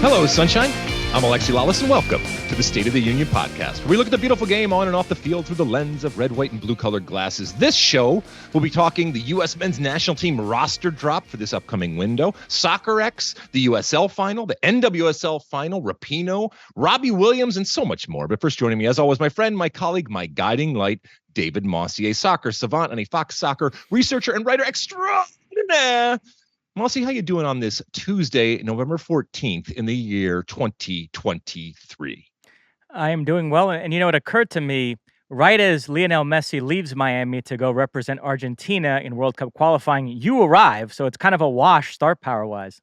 Hello, Sunshine. I'm Alexi Lalas, and welcome to the State of the Union podcast, where we look at the beautiful game on and off the field through the lens of red, white, and blue-colored glasses. This show, we'll be talking the U.S. men's national team roster drop for this upcoming window, Soccerex, the USL final, the NWSL final, Rapinoe, Robbie Williams, and so much more. But first, joining me, as always, my friend, my colleague, my guiding light, David Mosse, a soccer savant and a Fox Soccer researcher and writer extraordinaire. Mosse, how you doing on this Tuesday, November 14th in the year 2023? I am doing well. And you know, it occurred to me, right as Lionel Messi leaves Miami to go represent Argentina in World Cup qualifying, you arrive. So it's kind of a wash start power-wise.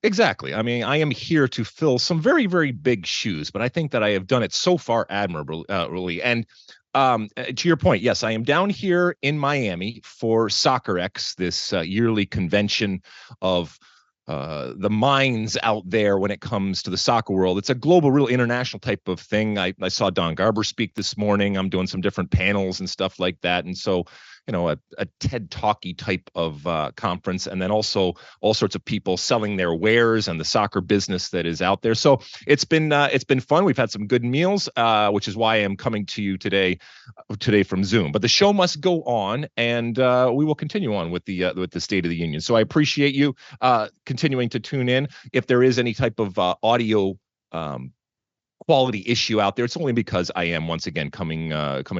Exactly. I mean, I am here to fill some very, very big shoes, but I think that I have done it so far admirably. And to your point, yes, I am down here in Miami for Soccerex, this yearly convention of the minds out there when it comes to the soccer world. It's a global, real international type of thing. I saw Don Garber speak this morning. I'm doing some different panels and stuff like that. And so, you know, a TED Talky type of conference, and then also all sorts of people selling their wares and the soccer business that is out there. So it's been fun. We've had some good meals, which is why I am coming to you today from Zoom. But the show must go on, and we will continue on with the State of the Union. So I appreciate you continuing to tune in. If there is any type of audio quality issue out there, it's only because I am once again coming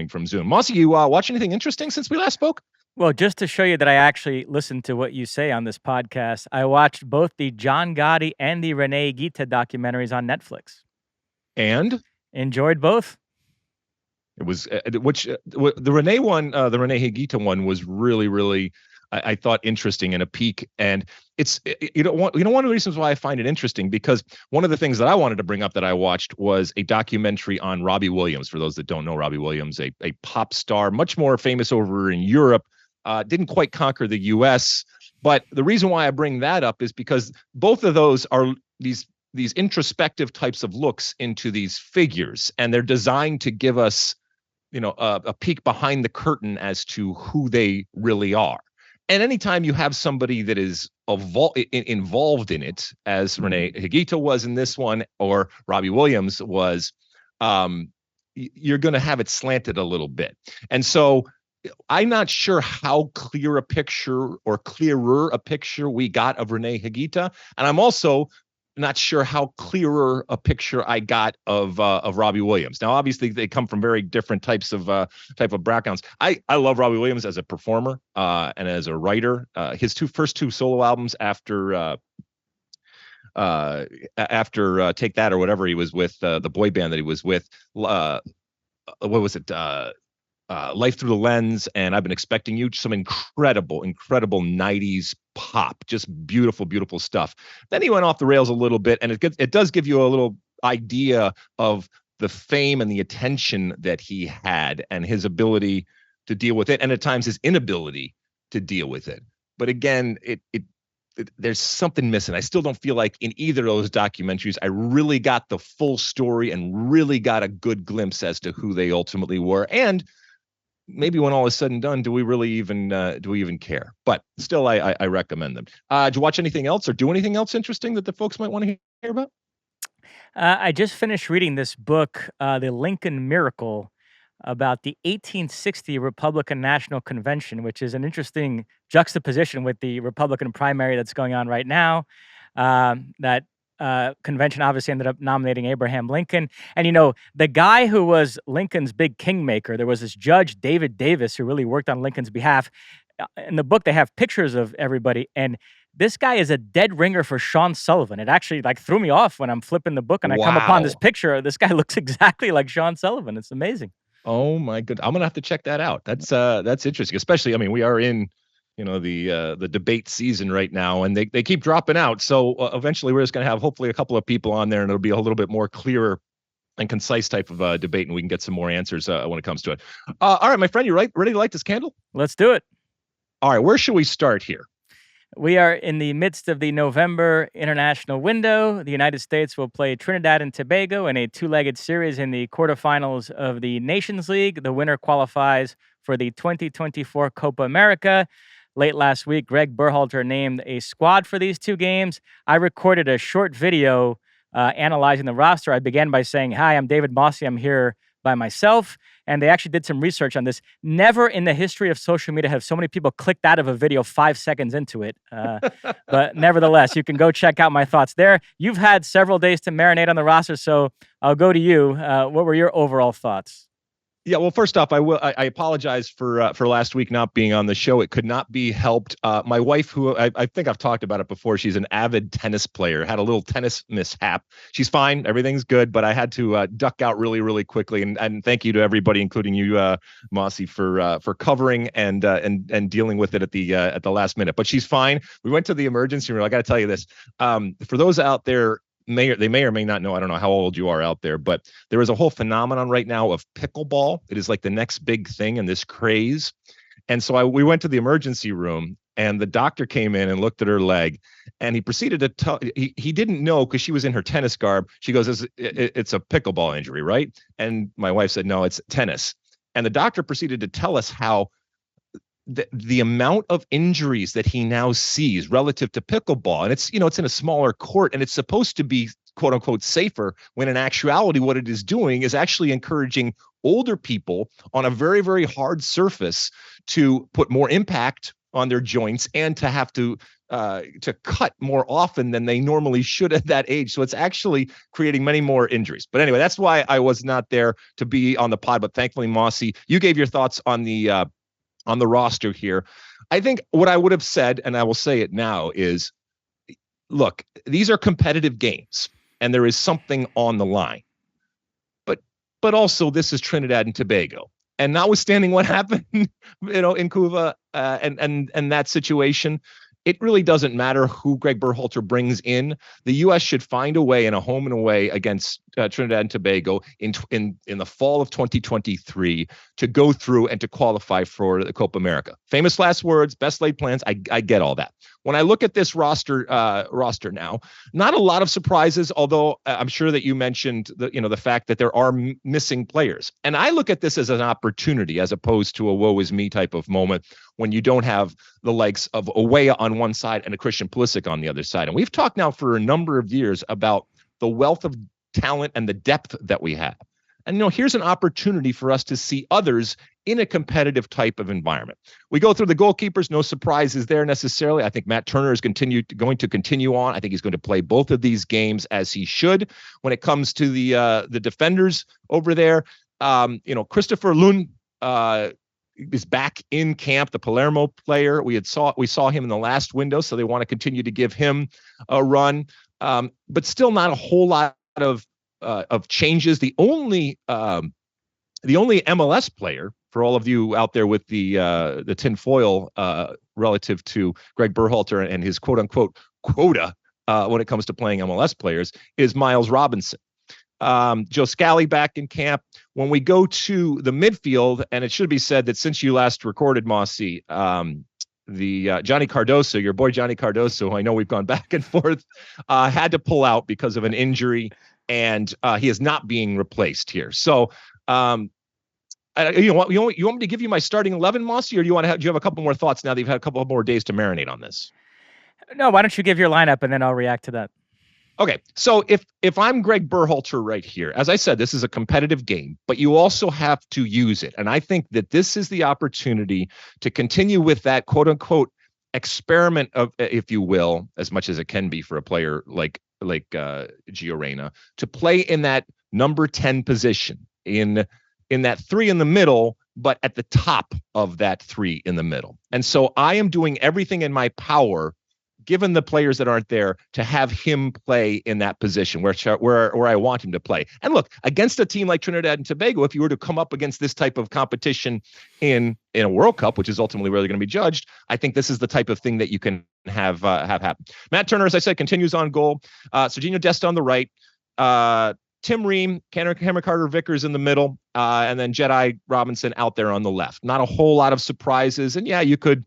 from Zoom. Mosse, you watch anything interesting since we last spoke? Well, just to show you that I actually listened to what you say on this podcast, I watched both the John Gotti and the Renee Higuita documentaries on Netflix. And enjoyed both. It was the Renee one, the Renee Higuita one was really, really, I thought, interesting and a peek. And it's, one of the reasons why I find it interesting, because one of the things that I wanted to bring up that I watched was a documentary on Robbie Williams. For those that don't know, Robbie Williams, a pop star, much more famous over in Europe, didn't quite conquer the U.S. But the reason why I bring that up is because both of those are these introspective types of looks into these figures, and they're designed to give us, a peek behind the curtain as to who they really are. And anytime you have somebody that is involved in it, as Renee Higuita was in this one, or Robbie Williams was, you're going to have it slanted a little bit. And so I'm not sure how clear a picture or clearer a picture we got of Renee Higuita. And I'm also not sure how clearer a picture I got of Robbie Williams. Now, obviously, they come from very different type of backgrounds. I love Robbie Williams as a performer and as a writer. His first two solo albums after Take That or whatever he was with, the boy band that he was with. What was it? Life Through the Lens, and I've Been Expecting You. Some incredible 90s pop, just beautiful, beautiful stuff. Then he went off the rails a little bit, and it does give you a little idea of the fame and the attention that he had, and his ability to deal with it, and at times his inability to deal with it. But again, there's something missing. I still don't feel like in either of those documentaries I really got the full story and really got a good glimpse as to who they ultimately were. And maybe when all is said and done, do we really even care? But still, I recommend them. Did you watch anything else or do anything else interesting that the folks might want to hear about? I just finished reading this book, The Lincoln Miracle, about the 1860 Republican National Convention, which is an interesting juxtaposition with the Republican primary that's going on right now. That convention obviously ended up nominating Abraham Lincoln. And, the guy who was Lincoln's big kingmaker, there was this judge, David Davis, who really worked on Lincoln's behalf. In the book, they have pictures of everybody. And this guy is a dead ringer for Sean Sullivan. It actually threw me off when I'm flipping the book and I come upon this picture. This guy looks exactly like Sean Sullivan. It's amazing. Oh my goodness. I'm going to have to check that out. That's interesting. Especially, we are in the debate season right now, and they keep dropping out. So eventually we're just going to have hopefully a couple of people on there, and it'll be a little bit more clearer and concise type of debate, and we can get some more answers when it comes to it. All right, my friend, you ready to light this candle? Let's do it. All right, where should we start here? We are in the midst of the November international window. The United States will play Trinidad and Tobago in a two-legged series in the quarterfinals of the Nations League. The winner qualifies for the 2024 Copa America. Late last week, Greg Berhalter named a squad for these two games. I recorded a short video analyzing the roster, I began by saying, "Hi, I'm David Mosse. I'm here by myself." And they actually did some research on this. Never in the history of social media have so many people clicked out of a video 5 seconds into it. But nevertheless, you can go check out my thoughts there. You've had several days to marinate on the roster, so I'll go to you. What were your overall thoughts? Yeah, well, first off, I apologize for last week not being on the show. It could not be helped. My wife, who I think I've talked about it before, she's an avid tennis player, had a little tennis mishap. She's fine, everything's good, but I had to duck out really, really quickly. And thank you to everybody, including you, Mosse, for covering and dealing with it at the last minute. But she's fine. We went to the emergency room. I got to tell you this, for those out there. They may or may not know, I don't know how old you are out there, but there is a whole phenomenon right now of pickleball. It is like the next big thing in this craze. And so we went to the emergency room, and the doctor came in and looked at her leg, and he proceeded to tell, he didn't know because she was in her tennis garb. She goes, it's a pickleball injury, right? And my wife said, no, it's tennis. And the doctor proceeded to tell us how the amount of injuries that he now sees relative to pickleball, and it's in a smaller court, and it's supposed to be quote unquote safer, when in actuality what it is doing is actually encouraging older people on a very, very hard surface to put more impact on their joints and to have to cut more often than they normally should at that age. So it's actually creating many more injuries. But anyway, that's why I was not there to be on the pod. But thankfully, Mosse, you gave your thoughts on the roster here. I think what I would have said, and I will say it now, is, look, these are competitive games and there is something on the line. But also this is Trinidad and Tobago. And notwithstanding what happened, in Cuba and that situation, it really doesn't matter who Greg Berhalter brings in. The U.S. should find a way in a home and away against Trinidad and Tobago in the fall of 2023 to go through and to qualify for the Copa America. Famous last words, best laid plans. I get all that. When I look at this roster now, not a lot of surprises, although I'm sure that you mentioned the fact that there are missing players. And I look at this as an opportunity as opposed to a woe is me type of moment when you don't have the likes of Weah on one side and a Christian Pulisic on the other side. And we've talked now for a number of years about the wealth of talent and the depth that we have. And here's an opportunity for us to see others in a competitive type of environment. We go through the goalkeepers, no surprises there necessarily. I think Matt Turner is going to continue on. I think he's going to play both of these games as he should. When it comes to the defenders over there, Christopher Lund is back in camp, the Palermo player. We saw him in the last window, so they want to continue to give him a run. But still not a whole lot of changes. The only MLS player, for all of you out there with the tinfoil relative to Greg Berhalter and his quote unquote quota when it comes to playing MLS players, is Miles Robinson. Joe Scally back in camp. When we go to the midfield, and it should be said that since you last recorded, Mosse, the Johnny Cardoso, your boy Johnny Cardoso, who I know we've gone back and forth, had to pull out because of an injury, and he is not being replaced here. So, you want me to give you my starting 11, Mosse, or do you have a couple more thoughts now that you've had a couple more days to marinate on this? No, why don't you give your lineup and then I'll react to that. Okay, so if I'm Greg Berhalter right here, as I said, this is a competitive game, but you also have to use it. And I think that this is the opportunity to continue with that quote unquote experiment of, if you will, as much as it can be for a player like Gio Reyna, to play in that number 10 position, in that 3 in the middle, but at the top of that 3 in the middle. And so I am doing everything in my power, given the players that aren't there, to have him play in that position where I want him to play. And look, against a team like Trinidad and Tobago, if you were to come up against this type of competition in a World Cup, which is ultimately where they're going to be judged, I think this is the type of thing that you can have happen. Matt Turner, as I said, continues on goal. Serginho Dest on the right. Tim Ream, Cameron Carter-Vickers in the middle, and then Jedi Robinson out there on the left. Not a whole lot of surprises. And yeah, you could...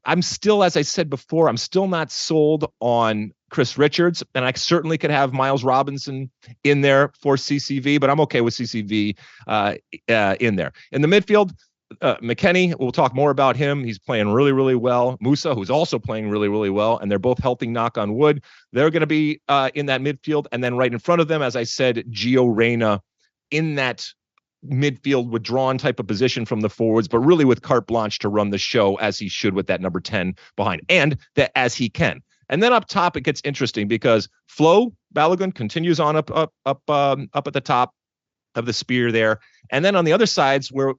I'm still, as I said before, I'm still not sold on Chris Richards, and I certainly could have Miles Robinson in there for CCV, but I'm okay with CCV in there. In the midfield, McKennie, we'll talk more about him. He's playing really, really well. Musa, who's also playing really, really well, and they're both healthy, knock on wood. They're going to be in that midfield. And then right in front of them, as I said, Gio Reyna in that midfield withdrawn type of position from the forwards, but really with carte blanche to run the show as he should with that number 10 behind, and that as he can. And then up top, it gets interesting because Flo Balogun continues on up at the top of the spear there. And then on the other sides where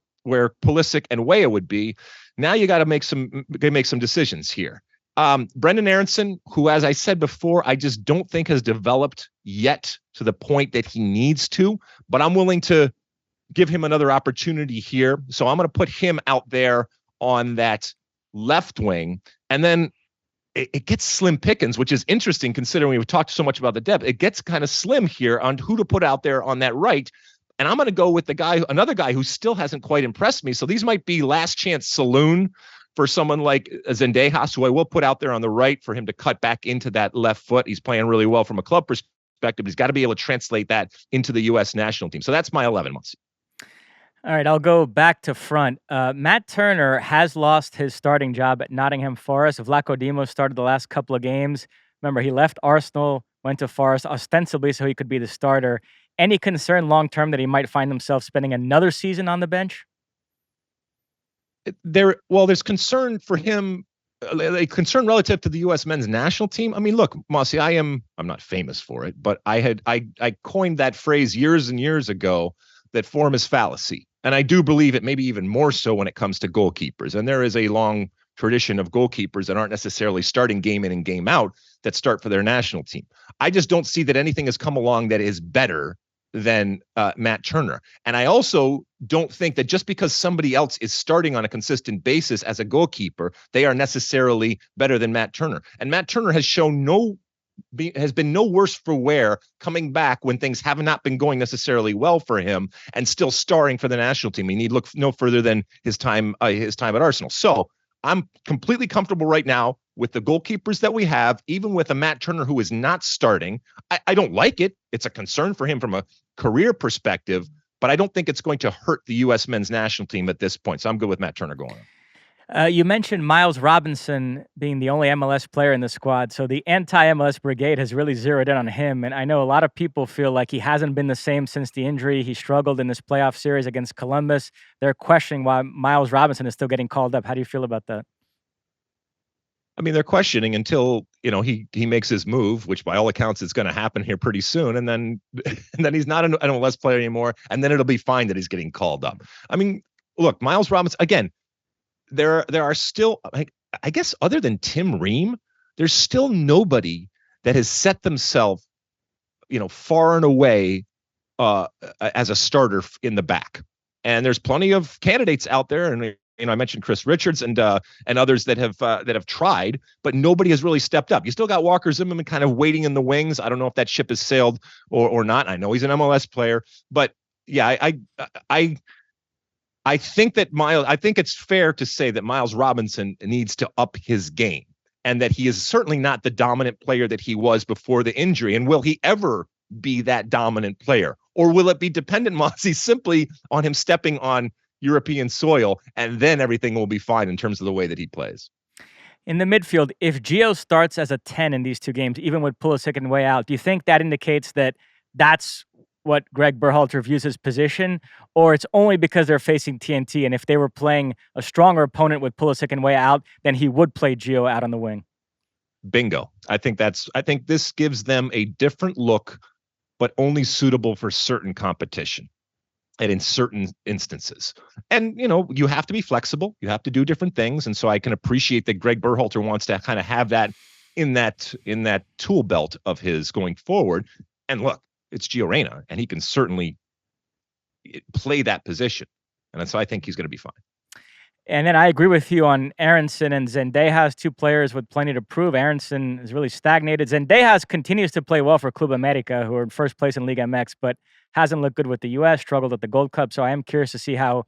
Pulisic and Weah would be, now you got to make some decisions here. Brendan Aronson, who, as I said before, I just don't think has developed yet to the point that he needs to, but I'm willing to give him another opportunity here. So I'm going to put him out there on that left wing. And then it gets slim pickings, which is interesting considering we've talked so much about the depth. It gets kind of slim here on who to put out there on that right. And I'm going to go with another guy who still hasn't quite impressed me. So these might be last chance saloon for someone like Zendejas, who I will put out there on the right for him to cut back into that left foot. He's playing really well from a club perspective. He's got to be able to translate that into the U.S. national team. So that's my 11, Mosse. All right, I'll go back to front. Matt Turner has lost his starting job at Nottingham Forest. Vlaco Dimos started the last couple of games. Remember, he left Arsenal, went to Forest ostensibly so he could be the starter. Any concern long-term that he might find himself spending another season on the bench? There's concern for him, a concern relative to the U.S. men's national team. I mean, look, Mosse, I'm not famous for it, but I coined that phrase years and years ago, that form is fallacy. And I do believe it, maybe even more so when it comes to goalkeepers. And there is a long tradition of goalkeepers that aren't necessarily starting game in and game out that start for their national team. I just don't see that anything has come along that is better than Matt Turner. And I also don't think that just because somebody else is starting on a consistent basis as a goalkeeper, they are necessarily better than Matt Turner. And Matt Turner has shown has been no worse for wear coming back when things have not been going necessarily well for him and still starring for the national team. You need look no further than his time at Arsenal. So I'm completely comfortable right now with the goalkeepers that we have, even with a Matt Turner who is not starting. I don't like it. It's a concern for him from a career perspective, but I don't think it's going to hurt the U.S. men's national team at this point. So I'm good with Matt Turner going on. You mentioned Miles Robinson being the only MLS player in the squad, so the anti-MLS brigade has really zeroed in on him, and I know a lot of people feel like he hasn't been the same since the injury. He struggled in this playoff series against Columbus. They're questioning why Miles Robinson is still getting called up. How do you feel about that? I mean, they're questioning until, he makes his move, which by all accounts is going to happen here pretty soon, and then he's not an MLS player anymore, and then it'll be fine that he's getting called up. I mean, look, Miles Robinson, again, there are still, I guess, other than Tim Ream, there's still nobody that has set themselves, far and away as a starter in the back. And there's plenty of candidates out there, and I mentioned Chris Richards and others that have tried, but nobody has really stepped up. You still got Walker Zimmerman kind of waiting in the wings. I don't know if that ship has sailed or not. I know he's an MLS player, but yeah, I think that I think it's fair to say that Miles Robinson needs to up his game, and that he is certainly not the dominant player that he was before the injury. And will he ever be that dominant player, or will it be dependent, Mosse, simply on him stepping on European soil, and then everything will be fine in terms of the way that he plays? In the midfield, if Gio starts as a 10 in these two games, even with Pulisic and Weah out, do you think that indicates that that's what Greg Berhalter views his position, or it's only because they're facing TNT, and if they were playing a stronger opponent with Pulisic and Weah out, then he would play Gio out on the wing? Bingo. I think this gives them a different look, but only suitable for certain competition and in certain instances. And, you have to be flexible. You have to do different things. And so I can appreciate that Greg Berhalter wants to kind of have that in that tool belt of his going forward. And look, it's Gio Reyna, and he can certainly play that position. And so I think he's going to be fine. And then I agree with you on Aronson and Zendejas, two players with plenty to prove. Aronson is really stagnated. Zendejas continues to play well for Club America, who are in first place in Liga MX, but hasn't looked good with the U.S., struggled at the Gold Cup. So I am curious to see how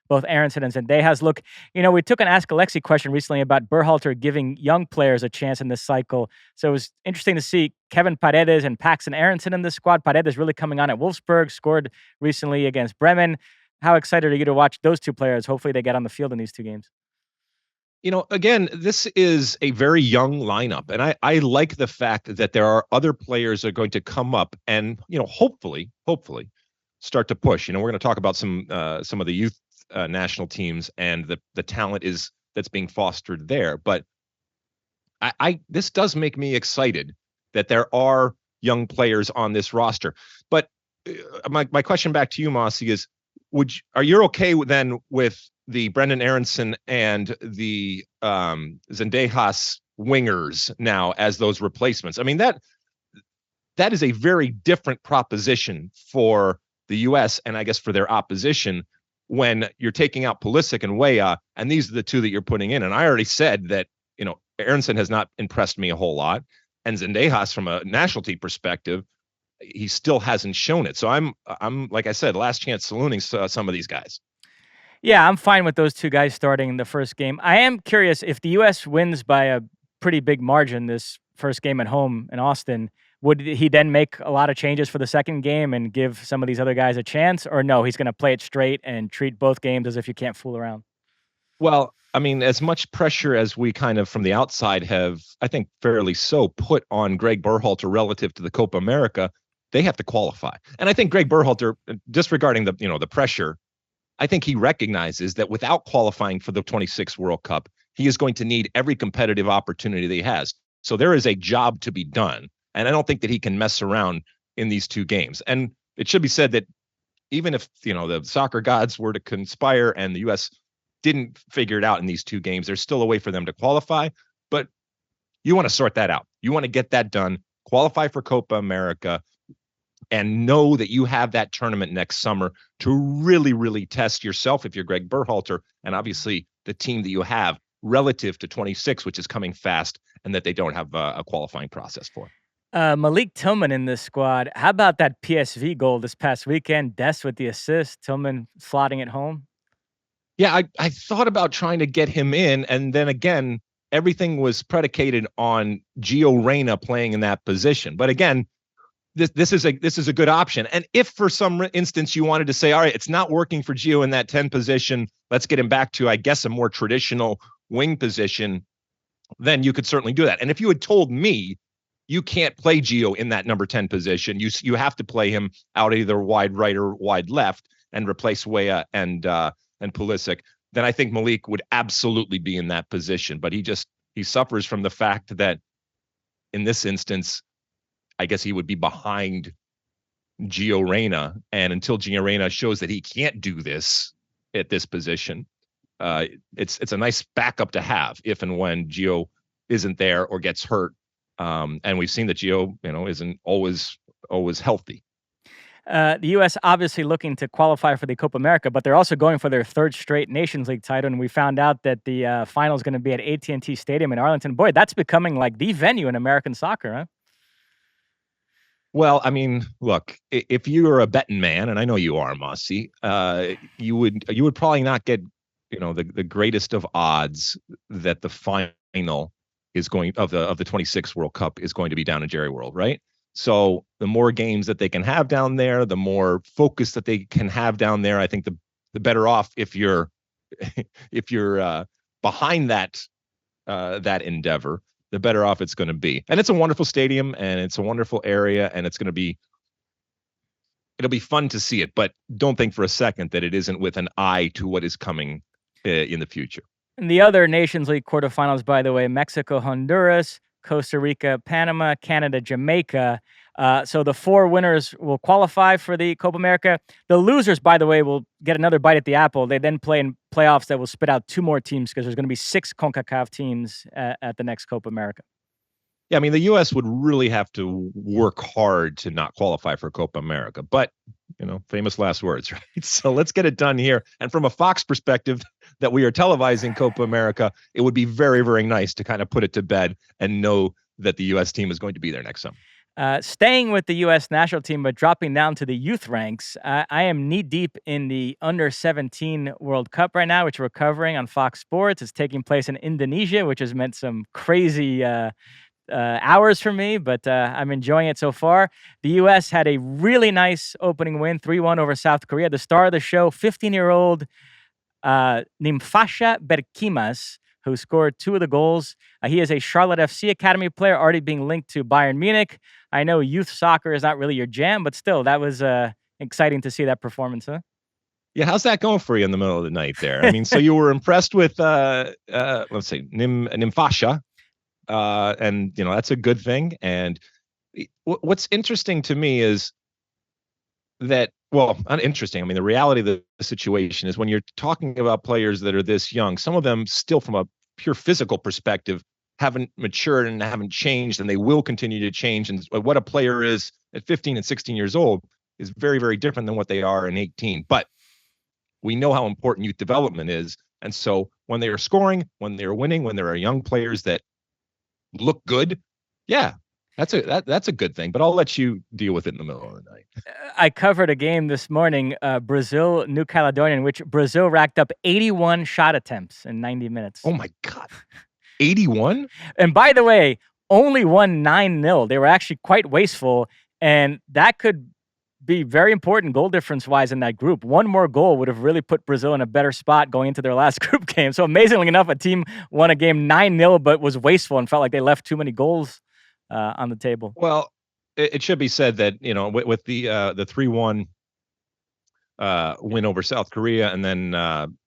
both Aronson and Zendejas look. We took an Ask Alexi question recently about Berhalter giving young players a chance in this cycle. So it was interesting to see Kevin Paredes and Paxton Aronson in the squad. Paredes really coming on at Wolfsburg, scored recently against Bremen. how excited are you to watch those two players? Hopefully they get on the field in these two games. Again, this is a very young lineup, and I like the fact that there are other players that are going to come up and, hopefully start to push. We're going to talk about some of the youth national teams and the talent that's being fostered there. But this does make me excited that there are young players on this roster. But my question back to you, Mosse, is are you okay then with the Brendan Aronson and the Zenas wingers now as those replacements? I mean, that is a very different proposition for the U.S. and I guess for their opposition when you're taking out Pulisic and Weah, and these are the two that you're putting in. And I already said that, Aronson has not impressed me a whole lot, and Zenas, from a national team perspective, he still hasn't shown it. So I'm like I said, last chance salooning some of these guys. Yeah, I'm fine with those two guys starting in the first game. I am curious if the U.S. wins by a pretty big margin this first game at home in Austin, would he then make a lot of changes for the second game and give some of these other guys a chance? Or no, he's going to play it straight and treat both games as if you can't fool around? Well, I mean, as much pressure as we kind of from the outside have, I think fairly so, put on Greg Berhalter relative to the Copa America, they have to qualify. And I think Greg Berhalter, disregarding the pressure, I think he recognizes that without qualifying for the 26 World Cup, he is going to need every competitive opportunity that he has. So there is a job to be done. And I don't think that he can mess around in these two games. And it should be said that even if, the soccer gods were to conspire and the U.S. didn't figure it out in these two games, there's still a way for them to qualify. But you want to sort that out. You want to get that done, qualify for Copa America, and know that you have that tournament next summer to really, really test yourself if you're Greg Berhalter, and obviously the team that you have relative to 26, which is coming fast, and that they don't have a qualifying process for. Malik Tillman in this squad. How about that PSV goal this past weekend? Dest with the assist, Tillman slotting it home. Yeah, I thought about trying to get him in, and then again, everything was predicated on Gio Reyna playing in that position. But again, this is a good option. And if for some instance you wanted to say, all right, it's not working for Gio in that 10 position, let's get him back to, I guess, a more traditional wing position, then you could certainly do that. And if you had told me you can't play Gio in that number 10 position, you have to play him out either wide right or wide left and replace Weah and Pulisic, then I think Malik would absolutely be in that position. But he suffers from the fact that in this instance, I guess he would be behind Gio Reyna. And until Gio Reyna shows that he can't do this at this position, it's a nice backup to have if and when Gio isn't there or gets hurt. And we've seen that Gio, isn't always healthy. The U.S. obviously looking to qualify for the Copa America, but they're also going for their third straight Nations League title. And we found out that the final is going to be at AT&T Stadium in Arlington. Boy, that's becoming like the venue in American soccer, huh? Well, I mean, look, if you're a betting man, and I know you are, Mosse, you would probably not get, the greatest of odds that the final is going of the 26 World Cup is going to be down in Jerry World, right? So the more games that they can have down there, the more focus that they can have down there. I think the better off if you're behind that endeavor, the better off it's going to be. And it's a wonderful stadium and it's a wonderful area, and it'll be fun to see it. But don't think for a second that it isn't with an eye to what is coming in the future. And the other Nations League quarterfinals, by the way, Mexico, Honduras, Costa Rica, Panama, Canada, Jamaica. So the four winners will qualify for the Copa America. The losers, by the way, will get another bite at the apple. They then play in playoffs that will spit out two more teams because there's going to be 6 CONCACAF teams at the next Copa America. Yeah, I mean, the U.S. would really have to work hard to not qualify for Copa America. But, famous last words, right? So let's get it done here. And from a Fox perspective that we are televising Copa America, it would be very, very nice to kind of put it to bed and know that the U.S. team is going to be there next summer. Staying with the U.S. national team, but dropping down to the youth ranks, I am knee-deep in the Under-17 World Cup right now, which we're covering on Fox Sports. It's taking place in Indonesia, which has meant some crazy hours for me, but I'm enjoying it so far. The U.S. had a really nice opening win, 3-1 over South Korea. The star of the show, 15-year-old Nimfasha Berkimas, who scored 2 of the goals. He is a Charlotte FC Academy player, already being linked to Bayern Munich. I know youth soccer is not really your jam, but still, that was exciting to see that performance, huh? Yeah, how's that going for you in the middle of the night there? I mean, so you were impressed with, let's say, Nimfasha, and, that's a good thing. And what's interesting to me is that, well, not interesting. I mean, the reality of the situation is when you're talking about players that are this young, some of them still from a pure physical perspective haven't matured and haven't changed, and they will continue to change. And what a player is at 15 and 16 years old is very, very different than what they are in 18. But we know how important youth development is. And so when they are scoring, when they're winning, when there are young players that look good, yeah, that's a good thing. But I'll let you deal with it in the middle of the night. I covered a game this morning, Brazil, New Caledonia, in which Brazil racked up 81 shot attempts in 90 minutes. Oh, my God. 81? And by the way, only won 9-0. They were actually quite wasteful, and that could be very important goal difference-wise in that group. One more goal would have really put Brazil in a better spot going into their last group game. So amazingly enough, a team won a game 9-0, but was wasteful and felt like they left too many goals on the table. Well, it should be said that, with the 3-1 win over South Korea, and then Burkina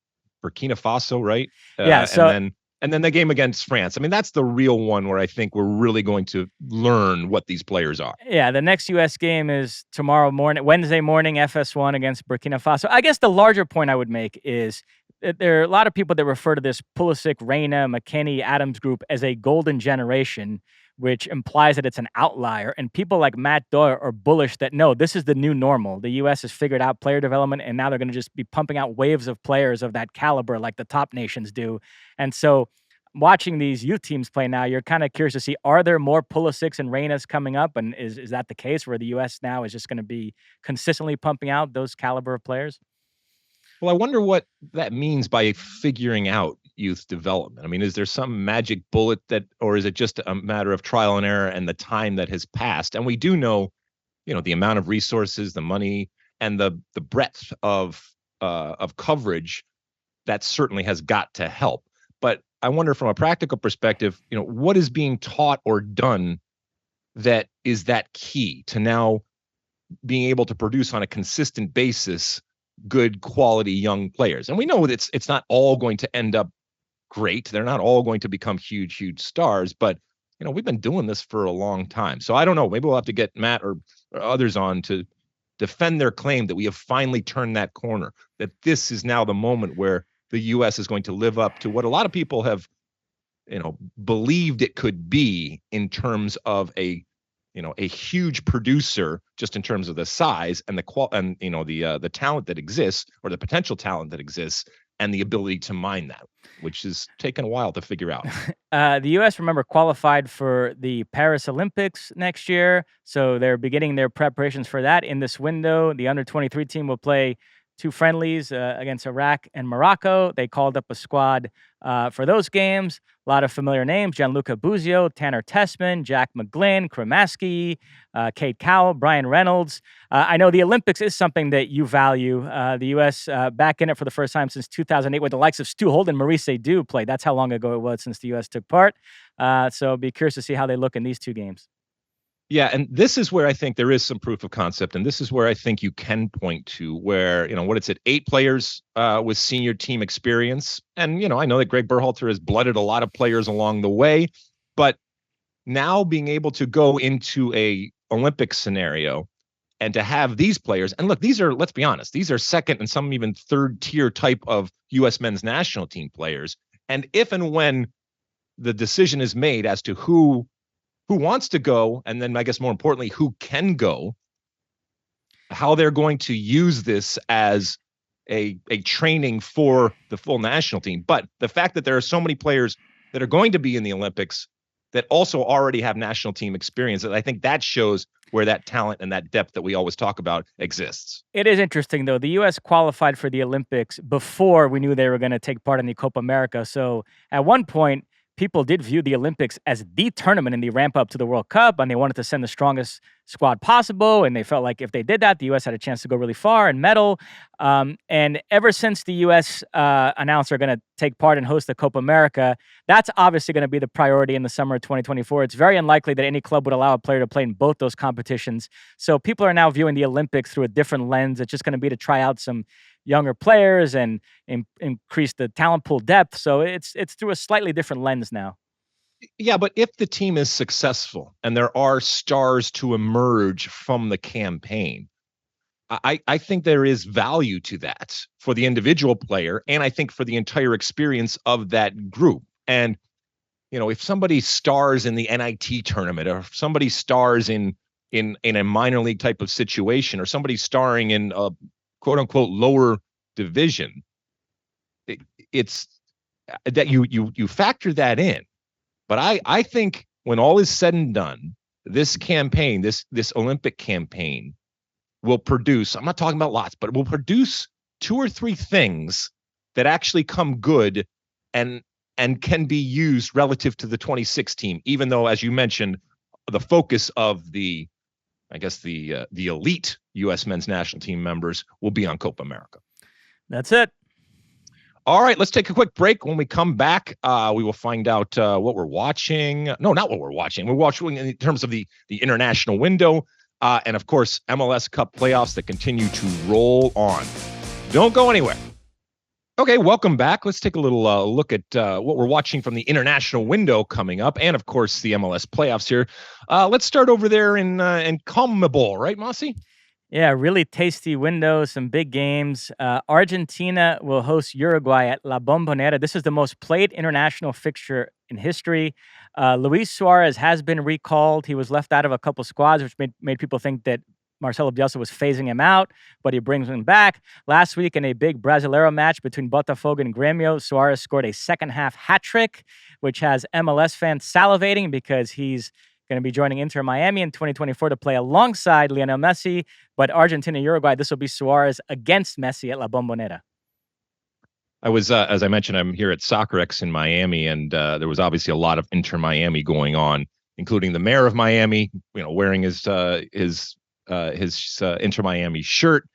Faso, right? Yeah. And then the game against France. I mean, that's the real one where I think we're really going to learn what these players are. Yeah, the next U.S. game is Wednesday morning, FS1 against Burkina Faso. I guess the larger point I would make is that there are a lot of people that refer to this Pulisic, Reyna, McKennie, Adams group as a golden generation, which implies that it's an outlier. And people like Matt Doyle are bullish that, no, this is the new normal. The U.S. has figured out player development, and now they're going to just be pumping out waves of players of that caliber like the top nations do. And so watching these youth teams play now, you're kind of curious to see, are there more Pulisics and Reynas coming up? And is that the case where the U.S. now is just going to be consistently pumping out those caliber of players? Well, I wonder what that means by figuring out youth development. I mean, is there some magic bullet or is it just a matter of trial and error and the time that has passed? And we do know, the amount of resources, the money, and the breadth of coverage that certainly has got to help. But I wonder from a practical perspective, what is being taught or done that is that key to now being able to produce on a consistent basis good quality young players. And we know that it's not all going to end up great. They're not all going to become huge stars, but we've been doing this for a long time. So I don't know, maybe we'll have to get Matt or others on to defend their claim that we have finally turned that corner, that this is now the moment where the U.S. is going to live up to what a lot of people have, believed it could be in terms of a huge producer, just in terms of the size and the talent that exists, or the potential talent that exists, and the ability to mine that, which has taken a while to figure out. The U.S., remember, qualified for the Paris Olympics next year, so they're beginning their preparations for that in this window. The under-23 team will play 2 friendlies against Iraq and Morocco. They called up a squad for those games. A lot of familiar names: Gianluca Buzio, Tanner Tessman, Jack McGlynn, Kremaski, Kate Cowell, Brian Reynolds. I know the Olympics is something that you value. The U.S. Back in it for the first time since 2008, with the likes of Stu Holden, Maurice Seydoux played. That's how long ago it was since the U.S. took part. So be curious to see how they look in these 2 games. Yeah, and this is where I think there is some proof of concept, and this is where I think you can point to where, 8 players with senior team experience. And, I know that Greg Berhalter has blooded a lot of players along the way, but now being able to go into a Olympic scenario and to have these players, and look, these are, let's be honest, these are second and some even third tier type of U.S. men's national team players. And if and when the decision is made as to who wants to go, and then I guess more importantly, who can go, how they're going to use this as a training for the full national team. But the fact that there are so many players that are going to be in the Olympics that also already have national team experience, I think that shows where that talent and that depth that we always talk about exists. It is interesting, though. The U.S. qualified for the Olympics before we knew they were going to take part in the Copa America. So at one point, people did view the Olympics as the tournament in the ramp up to the World Cup, and they wanted to send the strongest squad possible. And they felt like if they did that, the U.S. had a chance to go really far and medal. And ever since the U.S. Announced they're going to take part and host the Copa America, that's obviously going to be the priority in the summer of 2024. It's very unlikely that any club would allow a player to play in both those competitions. So people are now viewing the Olympics through a different lens. It's just going to be to try out some younger players and increase the talent pool depth. So it's through a slightly different lens now. Yeah, but if the team is successful and there are stars to emerge from the campaign, I think there is value to that for the individual player, and I think for the entire experience of that group. And, if somebody stars in the NIT tournament, or if somebody stars in a minor league type of situation, or somebody starring in a quote unquote lower division, it's that you factor that in. But I think when all is said and done, this campaign, this Olympic campaign, will produce, I'm not talking about lots, but it will produce 2 or 3 things that actually come good and can be used relative to the 26 team, even though, as you mentioned, the focus of the elite U.S. men's national team members will be on Copa America. That's it. All right, let's take a quick break. When we come back, we will find out what we're watching. No, not what we're watching. We're watching in terms of the international window, and of course, MLS Cup playoffs that continue to roll on. Don't go anywhere. Okay, welcome back. Let's take a little look at what we're watching from the international window coming up, and of course, the MLS playoffs here. Let's start over there in CONMEBOL, right, Mosse? Yeah, really tasty window, some big games. Argentina will host Uruguay at La Bombonera. This is the most played international fixture in history. Luis Suarez has been recalled. He was left out of a couple squads, which made people think that Marcelo Bielsa was phasing him out, but he brings him back. Last week in a big Brasileiro match between Botafogo and Grêmio, Suarez scored a second-half hat trick, which has MLS fans salivating because he's going to be joining Inter Miami in 2024 to play alongside Lionel Messi. But Argentina, Uruguay, this will be Suarez against Messi at La Bombonera. I was, as I mentioned, I'm here at Soccerex in Miami, and there was obviously a lot of Inter Miami going on, including the mayor of Miami, wearing his Inter Miami shirt,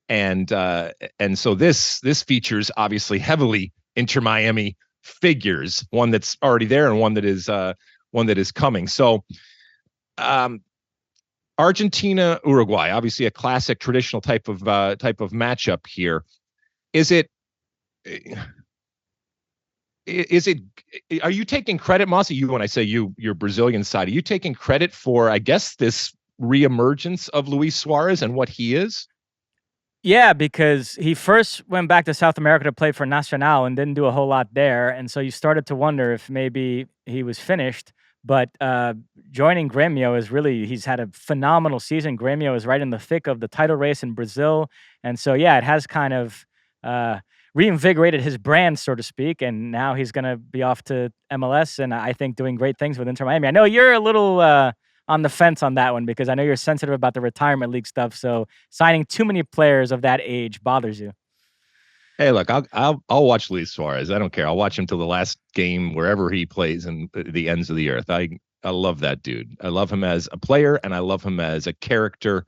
and so this features obviously heavily Inter Miami figures, one that's already there and one that is coming. So, Argentina, Uruguay, obviously a classic traditional type of matchup here. Are you taking credit, Mosse? When I say you're Brazilian side, are you taking credit for, I guess, this reemergence of Luis Suarez and what he is? Yeah, because he first went back to South America to play for Nacional and didn't do a whole lot there. And so you started to wonder if maybe he was finished. But joining Grêmio he's had a phenomenal season. Grêmio is right in the thick of the title race in Brazil. And so, yeah, it has kind of reinvigorated his brand, so to speak. And now he's going to be off to MLS and I think doing great things with Inter Miami. I know you're a little on the fence on that one because I know you're sensitive about the retirement league stuff. So signing too many players of that age bothers you. Hey, look, I'll watch Luis Suarez. I don't care. I'll watch him till the last game wherever he plays in the ends of the earth. I love that dude. I love him as a player, and I love him as a character,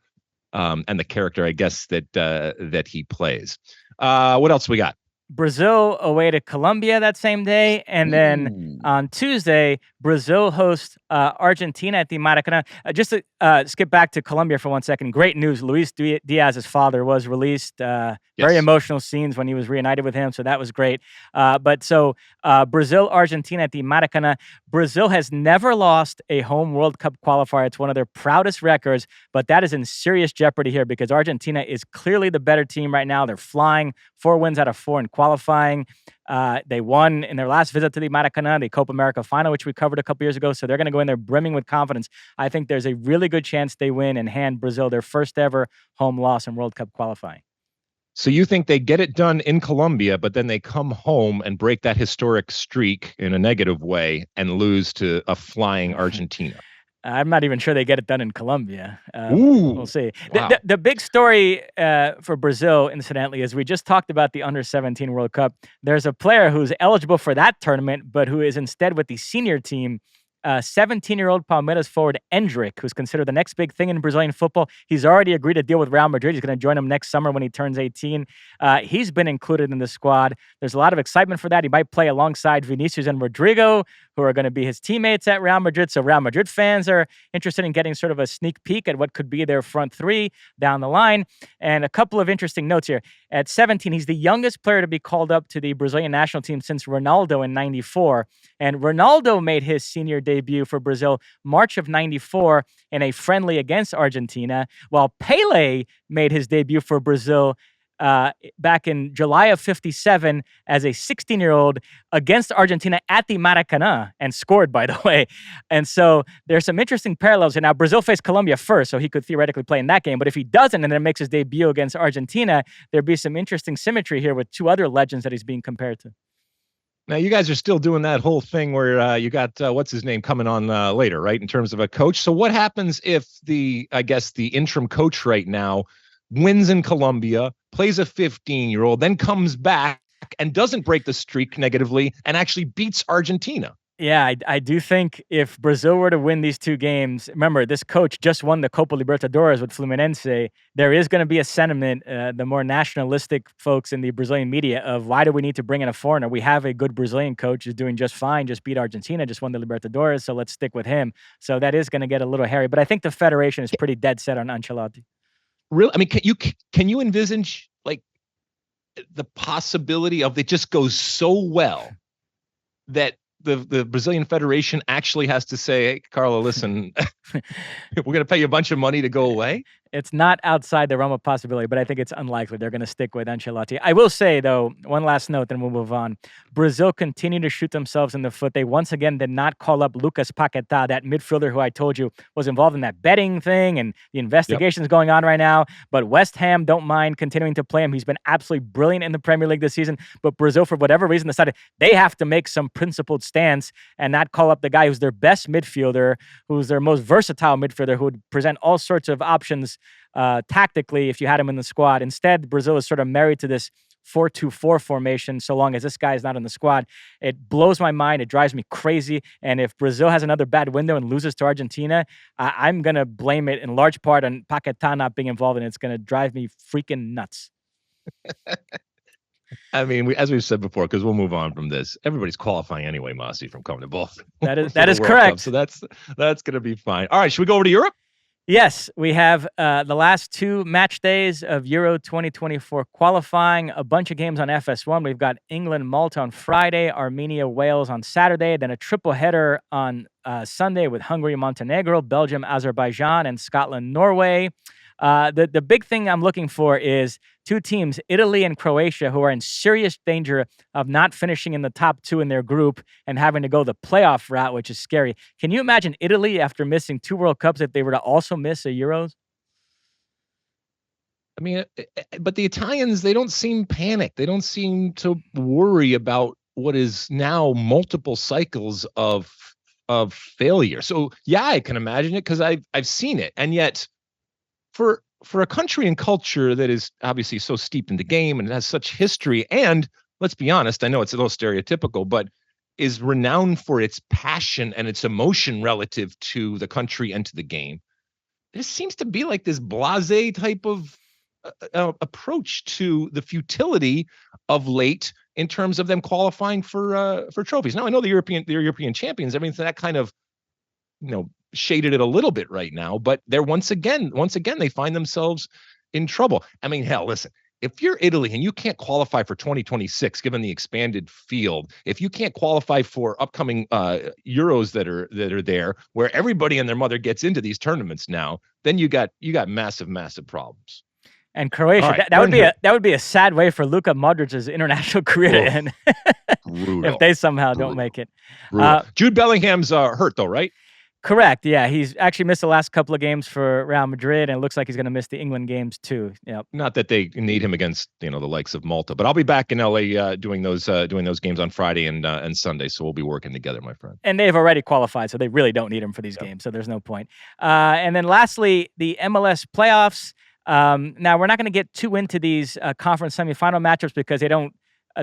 and the character, I guess, that he plays. What else we got? Brazil away to Colombia that same day. And then on Tuesday, Brazil hosts Argentina at the Maracanã. Just to skip back to Colombia for 1 second. Great news. Luis Diaz's father was released. Very emotional scenes when he was reunited with him. So that was great. But Brazil, Argentina at the Maracanã. Brazil has never lost a home World Cup qualifier. It's one of their proudest records, but that is in serious jeopardy here because Argentina is clearly the better team right now. They're flying 4 wins out of 4 in qualifying. They won in their last visit to the Maracanã, the Copa America final, which we covered a couple years ago. So they're going to go in there brimming with confidence. I think there's a really good chance they win and hand Brazil their first ever home loss in World Cup qualifying. So you think they get it done in Colombia, but then they come home and break that historic streak in a negative way and lose to a flying Argentina? I'm not even sure they get it done in Colombia. Ooh, We'll see. wow. The big story for Brazil, incidentally, is we just talked about the Under-17 World Cup. There's a player who's eligible for that tournament, but who is instead with the senior team. 17-year-old Palmeiras forward Endrick, who's considered the next big thing in Brazilian football. He's already agreed to deal with Real Madrid. He's going to join them next summer when he turns 18. He's been included in the squad. There's a lot of excitement for that. He might play alongside Vinicius and Rodrigo, who are going to be his teammates at Real Madrid. So Real Madrid fans are interested in getting sort of a sneak peek at what could be their front three down the line. And a couple of interesting notes here. At 17, he's the youngest player to be called up to the Brazilian national team since Ronaldo in 94. And Ronaldo made his senior debut for Brazil March of 94 in a friendly against Argentina, while Pele made his debut for Brazil back in July of 57 as a 16-year-old against Argentina at the Maracanã and scored, by the way. And so there's some interesting parallels here. Now, Brazil faced Colombia first, so he could theoretically play in that game. But if he doesn't and then makes his debut against Argentina, there'd be some interesting symmetry here with two other legends that he's being compared to. Now, you guys are still doing that whole thing where you got, what's his name, coming on later, right, in terms of a coach. So what happens if the interim coach right now wins in Colombia, plays a 15-year-old, then comes back and doesn't break the streak negatively and actually beats Argentina? Yeah, I do think if Brazil were to win these two games, remember, this coach just won the Copa Libertadores with Fluminense. There is going to be a sentiment, the more nationalistic folks in the Brazilian media, of why do we need to bring in a foreigner? We have a good Brazilian coach who's doing just fine, just beat Argentina, just won the Libertadores, so let's stick with him. So that is going to get a little hairy. But I think the federation is pretty dead set on Ancelotti. Really? I mean, can you envisage, like, the possibility of it just goes so well that the Brazilian Federation actually has to say, hey, Carlo, listen, we're going to pay you a bunch of money to go away? It's not outside the realm of possibility, but I think it's unlikely they're going to stick with Ancelotti. I will say, though, one last note, then we'll move on. Brazil continue to shoot themselves in the foot. They once again did not call up Lucas Paquetá, that midfielder who I told you was involved in that betting thing, and the investigation's going on right now. But West Ham don't mind continuing to play him. He's been absolutely brilliant in the Premier League this season. But Brazil, for whatever reason, decided they have to make some principled stance and not call up the guy who's their best midfielder, who's their most versatile midfielder, who would present all sorts of options tactically if you had him in the squad. Instead, Brazil is sort of married to this 4-2-4 formation so long as this guy is not in the squad. It blows my mind. It drives me crazy. And if Brazil has another bad window and loses to Argentina, I'm going to blame it in large part on Paquetá not being involved, and it's going to drive me freaking nuts. I mean, as we've said before, because we'll move on from this, everybody's qualifying anyway, Mosse, from coming to both. That is correct. Cup, so that's going to be fine. All right, should we go over to Europe? Yes, we have the last two match days of Euro 2024 qualifying, a bunch of games on FS1. We've got England-Malta on Friday, Armenia-Wales on Saturday, then a triple header on Sunday with Hungary-Montenegro, Belgium-Azerbaijan, and Scotland-Norway. The big thing I'm looking for is two teams, Italy and Croatia, who are in serious danger of not finishing in the top two in their group and having to go the playoff route, which is scary. Can you imagine Italy, after missing two World Cups, if they were to also miss a Euros? I mean, but the Italians, they don't seem panicked. They don't seem to worry about what is now multiple cycles of failure. So, yeah, I can imagine it because I've seen it. And yet, for a country and culture that is obviously so steeped in the game and has such history, and let's be honest, I know it's a little stereotypical, but is renowned for its passion and its emotion relative to the country and to the game, there seems to be like this blasé type of approach to the futility of late in terms of them qualifying for trophies. Now, I know the European champions, I mean, so that kind of, shaded it a little bit right now, but they're once again they find themselves in trouble. I mean, hell, listen, if you're Italy and you can't qualify for 2026, given the expanded field, if you can't qualify for upcoming Euros that are there, where everybody and their mother gets into these tournaments now, then you got massive problems. And Croatia, right, that would be a sad way for Luka Modric's international career to end if they somehow don't make it. Jude Bellingham's hurt though, right? Correct. Yeah, he's actually missed the last couple of games for Real Madrid, and it looks like he's going to miss the England games too. Yep. Not that they need him against the likes of Malta, but I'll be back in LA doing those games on Friday and Sunday, so we'll be working together, my friend. And they've already qualified, so they really don't need him for these games. So there's no point. And then lastly, the MLS playoffs. Now we're not going to get too into these conference semifinal matchups because they don't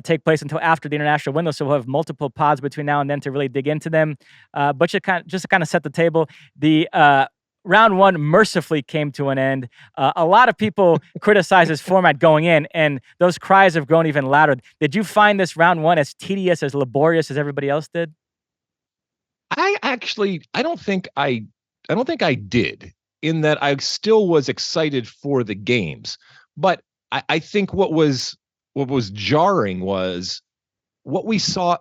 take place until after the international window. So we'll have multiple pods between now and then to really dig into them. But just to kind of set the table, the round one mercifully came to an end. A lot of people criticized this format going in, and those cries have grown even louder. Did you find this round one as tedious, as laborious as everybody else did? I don't think I did, in that I still was excited for the games. But I think what was jarring was what we saw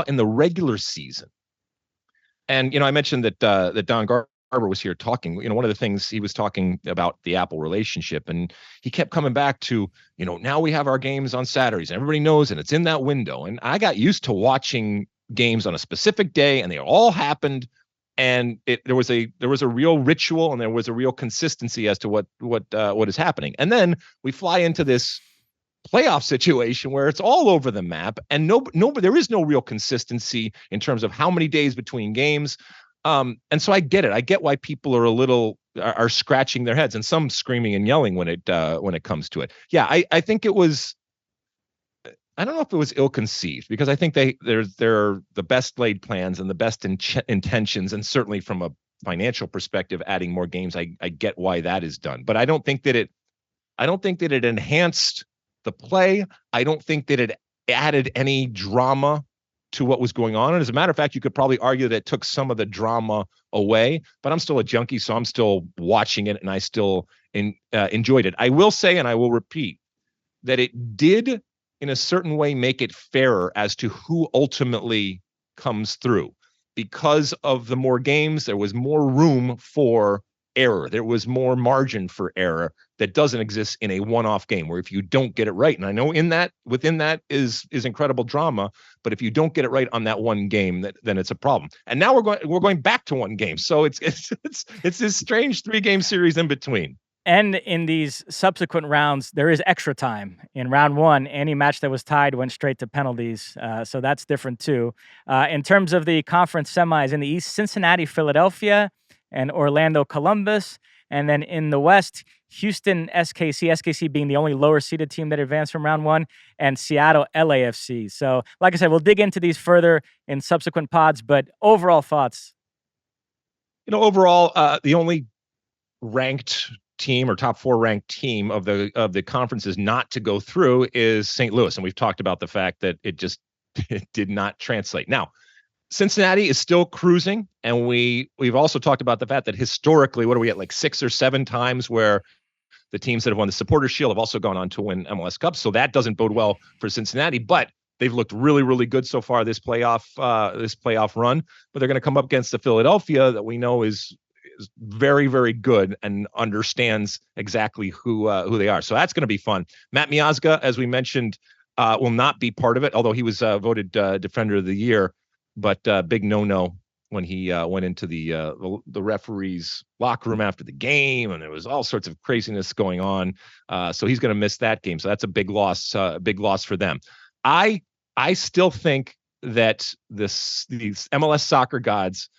in the regular season. And I mentioned that Don Garber was here talking. One of the things he was talking about, the Apple relationship, and he kept coming back to, now we have our games on Saturdays. Everybody knows, and it's in that window. And I got used to watching games on a specific day, and they all happened. And there was a real ritual, and there was a real consistency as to what is happening. And then we fly into this playoff situation where it's all over the map, and there is no real consistency in terms of how many days between games. And so I get it. I get why people are scratching their heads, and some screaming and yelling when it comes to it. Yeah, I think it was. I don't know if it was ill-conceived, because I think they're the best laid plans and the best intentions, and certainly from a financial perspective, adding more games, I get why that is done. But I don't think that it enhanced the play. I don't think that it added any drama to what was going on. And as a matter of fact, you could probably argue that it took some of the drama away. But I'm still a junkie, so I'm still watching it, and I still enjoyed it. I will say, and I will repeat, that it did, in a certain way, make it fairer as to who ultimately comes through. Because of the more games, there was more room for error. There was more margin for error that doesn't exist in a one-off game, where if you don't get it right, and I know within that is incredible drama, but if you don't get it right on that one game, then it's a problem. And now we're going back to one game. So it's this strange 3-game series in between. And in these subsequent rounds, there is extra time. In round one, any match that was tied went straight to penalties. So that's different too. In terms of the conference semis in the East, Cincinnati, Philadelphia, and Orlando, Columbus. And then in the West, Houston, SKC being the only lower seeded team that advanced from round one, and Seattle, LAFC. So like I said, we'll dig into these further in subsequent pods, but overall thoughts. Overall, the only ranked team or top 4 ranked team of the conferences not to go through is St. Louis. And we've talked about the fact that it did not translate. Now, Cincinnati is still cruising, and we've also talked about the fact that historically, what are we at, like 6 or 7 times where the teams that have won the Supporters Shield have also gone on to win MLS Cup. So that doesn't bode well for Cincinnati, but they've looked really, really good so far this playoff run. But they're going to come up against the Philadelphia that we know is very, very good and understands exactly who they are. So that's going to be fun. Matt Miazga, as we mentioned, will not be part of it, although he was voted Defender of the Year. But big no-no when he went into the referee's locker room after the game, and there was all sorts of craziness going on. So he's going to miss that game. So that's a big loss for them. I still think that these MLS soccer gods,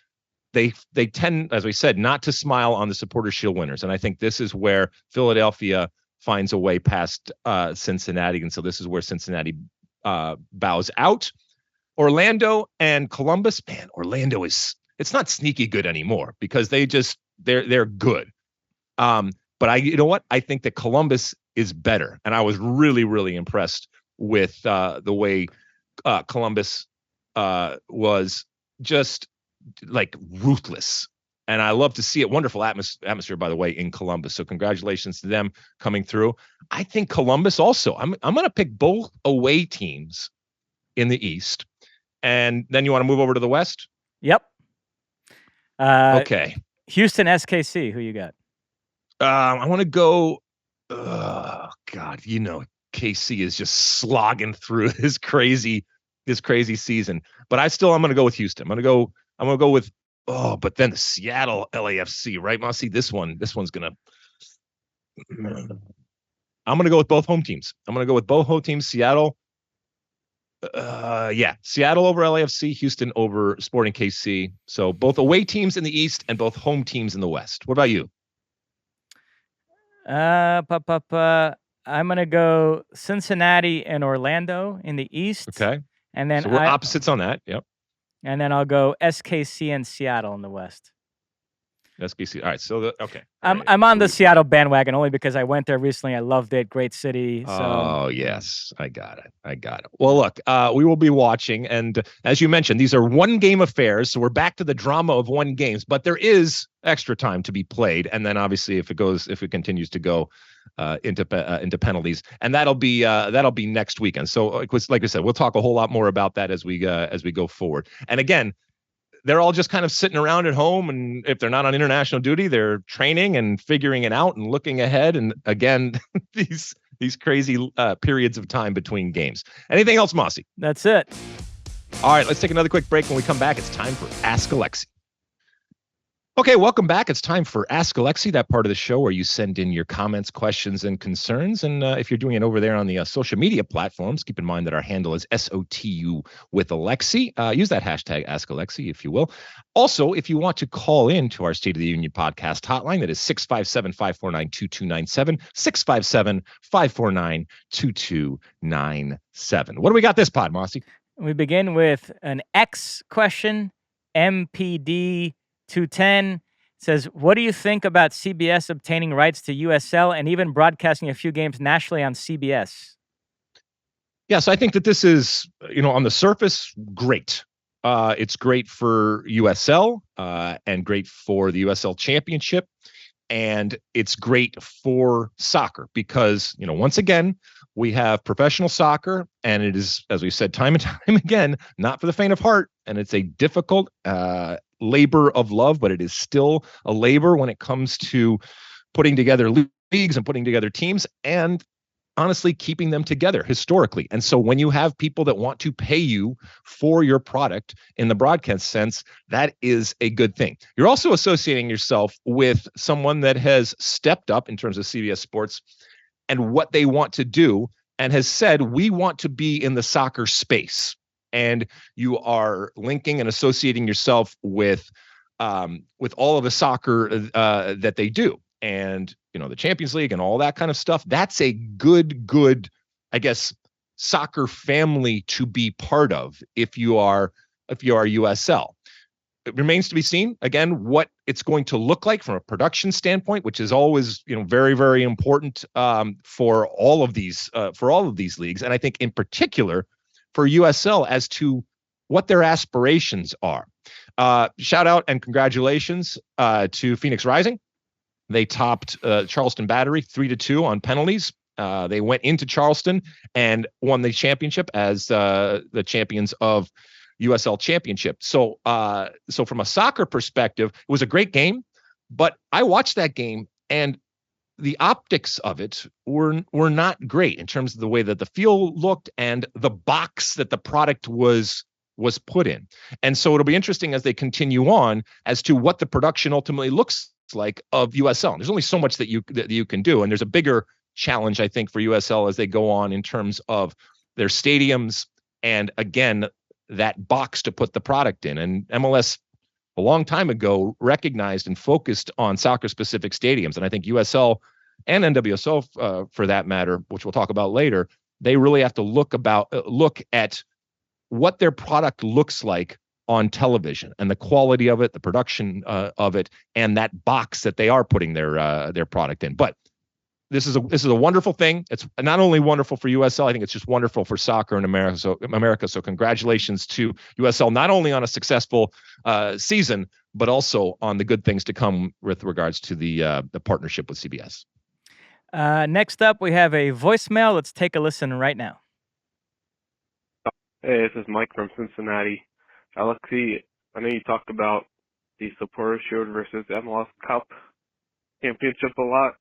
they tend, as we said, not to smile on the Supporters Shield winners. And I think this is where Philadelphia finds a way past Cincinnati. And so this is where Cincinnati bows out. Orlando and Columbus, man, Orlando it's not sneaky good anymore, because they're good. But you know what? I think that Columbus is better. And I was really, really impressed with the way Columbus was just like ruthless. And I love to see it. Wonderful atmosphere, by the way, in Columbus. So congratulations to them coming through. I think Columbus also, I'm going to pick both away teams in the East. And then you want to move over to the West? Yep. Okay. Houston, SKC, who you got? I want to go, God, KC is just slogging through this crazy season. But I'm going to go with Houston. I'm going to go with Oh, but then the Seattle LAFC, right, Mosse? This one's gonna. I'm gonna go with both home teams. Seattle. Seattle over LAFC, Houston over Sporting KC. So both away teams in the East and both home teams in the West. What about you? I'm gonna go Cincinnati and Orlando in the East. Okay. And then so we're opposites on that. Yep. And then I'll go SKC and Seattle in the West. SKC. All right. So okay. I'm on the Seattle bandwagon only because I went there recently. I loved it. Great city. Oh yes, I got it. Well, look, we will be watching, and as you mentioned, these are one-game affairs, so we're back to the drama of one games. But there is extra time to be played, and then obviously, if it continues to go into penalties, and that'll be next weekend. So, like I said, we'll talk a whole lot more about that as we go forward. And again, they're all just kind of sitting around at home, and if they're not on international duty, they're training and figuring it out and looking ahead. And again, these crazy periods of time between games. Anything else, Mosse? That's it. All right, let's take another quick break. When we come back, it's time for Ask Alexi. Okay, welcome back. It's time for Ask Alexi, that part of the show where you send in your comments, questions, and concerns. And if you're doing it over there on the social media platforms, keep in mind that our handle is SOTU with Alexi. Use that hashtag Ask Alexi, if you will. Also, if you want to call in to our State of the Union podcast hotline, that is 657-549-2297, 657-549-2297. What do we got this pod, Mosse? We begin with an X question, MPD 210 says, what do you think about CBS obtaining rights to USL and even broadcasting a few games nationally on CBS? Yeah, so I think that this is, on the surface, great. It's great for USL and great for the USL Championship. And it's great for soccer because, once again, we have professional soccer, and it is, as we said time and time again, not for the faint of heart. And it's a difficult labor of love, but it is still a labor when it comes to putting together leagues and putting together teams and honestly keeping them together historically. And so when you have people that want to pay you for your product in the broadcast sense, that is a good thing. You're also associating yourself with someone that has stepped up in terms of CBS Sports and what they want to do and has said, we want to be in the soccer space. And you are linking and associating yourself with all of the soccer that they do. And, the Champions League and all that kind of stuff. That's a good, I guess, soccer family to be part of if you are USL. It remains to be seen, again, what it's going to look like from a production standpoint, which is always, very, very important for all of these leagues. And I think in particular for USL as to what their aspirations are. Shout out and congratulations to Phoenix Rising. They topped Charleston Battery 3-2 on penalties. They went into Charleston and won the championship as the champions of USL Championship. So from a soccer perspective, it was a great game, but I watched that game and the optics of it were not great in terms of the way that the field looked and the box that the product was put in. And so it'll be interesting as they continue on as to what the production ultimately looks like of USL. There's only so much that you can do, and there's a bigger challenge, I think, for USL as they go on in terms of their stadiums and, again, that box to put the product in. And MLS a long time ago recognized and focused on soccer-specific stadiums, and I think USL and NWSL, for that matter, which we'll talk about later, they really have to look at what their product looks like on television and the quality of it, the production of it, and that box that they are putting their product in. But this is a wonderful thing. It's not only wonderful for USL, I think it's just wonderful for soccer in America. So congratulations to USL, not only on a successful season, but also on the good things to come with regards to the partnership with CBS. Next up, we have a voicemail. Let's take a listen right now. Hey, this is Mike from Cincinnati. Alexi, I know you talked about the Supporters Shield versus MLS Cup Championship a lot,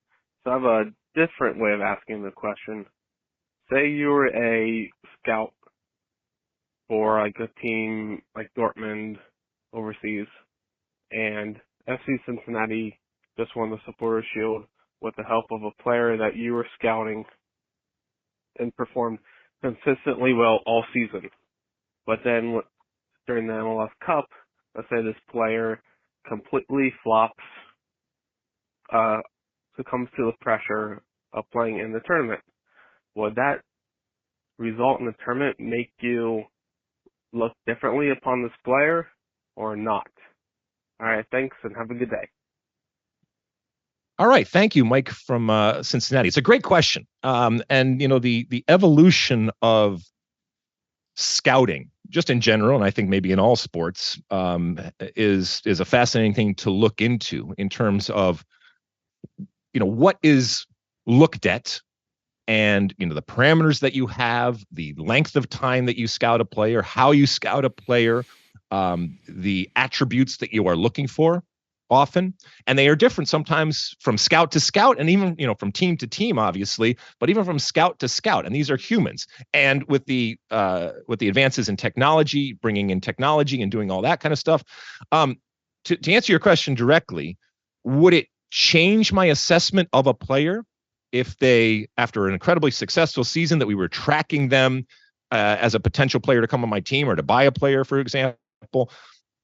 so I have a different way of asking the question. Say you were a scout for like a team like Dortmund overseas, and FC Cincinnati just won the Supporters Shield with the help of a player that you were scouting and performed consistently well all season. But then during the MLS Cup, let's say this player completely flops, succumbs to the pressure of playing in the tournament. Would that result in the tournament make you look differently upon this player or not? All right, thanks and have a good day. All right, thank you, Mike from Cincinnati. It's a great question, and you know the evolution of scouting, just in general, and I think maybe in all sports, is a fascinating thing to look into in terms of what is looked at, and the parameters that you have, the length of time that you scout a player, how you scout a player, the attributes that you are looking for often, and they are different sometimes from scout to scout, and even from team to team, obviously, but even from scout to scout. And these are humans. And with the advances in technology, bringing in technology and doing all that kind of stuff, to answer your question directly, would it change my assessment of a player if they, after an incredibly successful season, that we were tracking them as a potential player to come on my team or to buy a player, for example,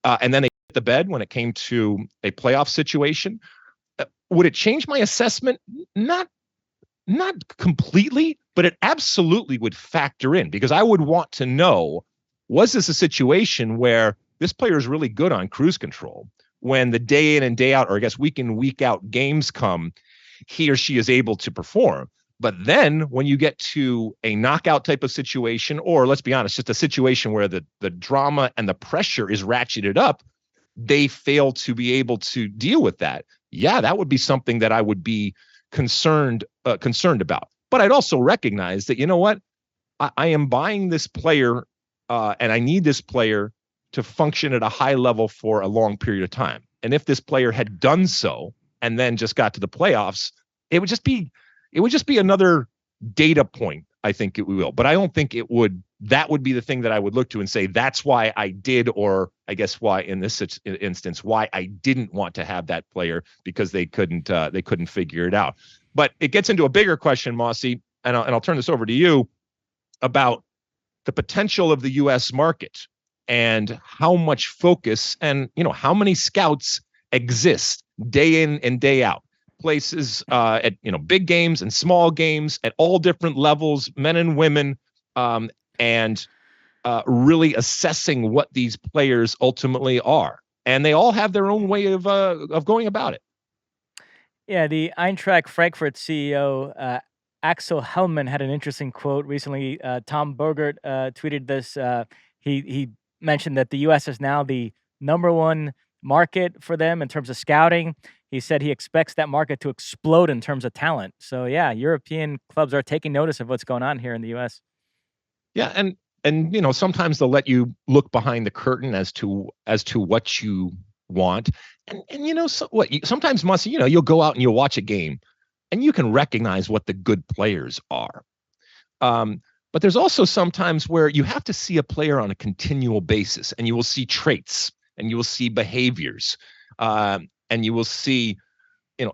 and then they hit the bed when it came to a playoff situation? Would it change my assessment? Not completely, but it absolutely would factor in, because I would want to know, was this a situation where this player is really good on cruise control? When the day in and day out, or I guess week in, week out games come, he or she is able to perform. But then when you get to a knockout type of situation, or let's be honest, just a situation where the drama and the pressure is ratcheted up, they fail to be able to deal with that. Yeah, that would be something that I would be concerned about. But I'd also recognize that, what, I am buying this player and I need this player to function at a high level for a long period of time. And if this player had done so and then just got to the playoffs, it would just be another data point, I think it will. But I don't think that would be the thing that I would look to and say, that's why I did, or I guess why in this instance, why I didn't want to have that player, because they couldn't figure it out. But it gets into a bigger question, Mosse, and I'll turn this over to you, about the potential of the U.S. market and how much focus and, how many scouts exist day in and day out. Places at big games and small games at all different levels, men and women, and really assessing what these players ultimately are. And they all have their own way of going about it. Yeah, the Eintracht Frankfurt CEO Axel Hellman had an interesting quote recently. Tom Bogert tweeted this. He mentioned that the U.S. is now the #1 market for them in terms of scouting. He said he expects that market to explode in terms of talent. So yeah, European clubs are taking notice of what's going on here in the U.S. Yeah, and sometimes they'll let you look behind the curtain as to what you want, and sometimes, Mosse, you'll go out and you'll watch a game, and you can recognize what the good players are. But there's also sometimes where you have to see a player on a continual basis, and you will see traits, and you will see behaviors, and you will see,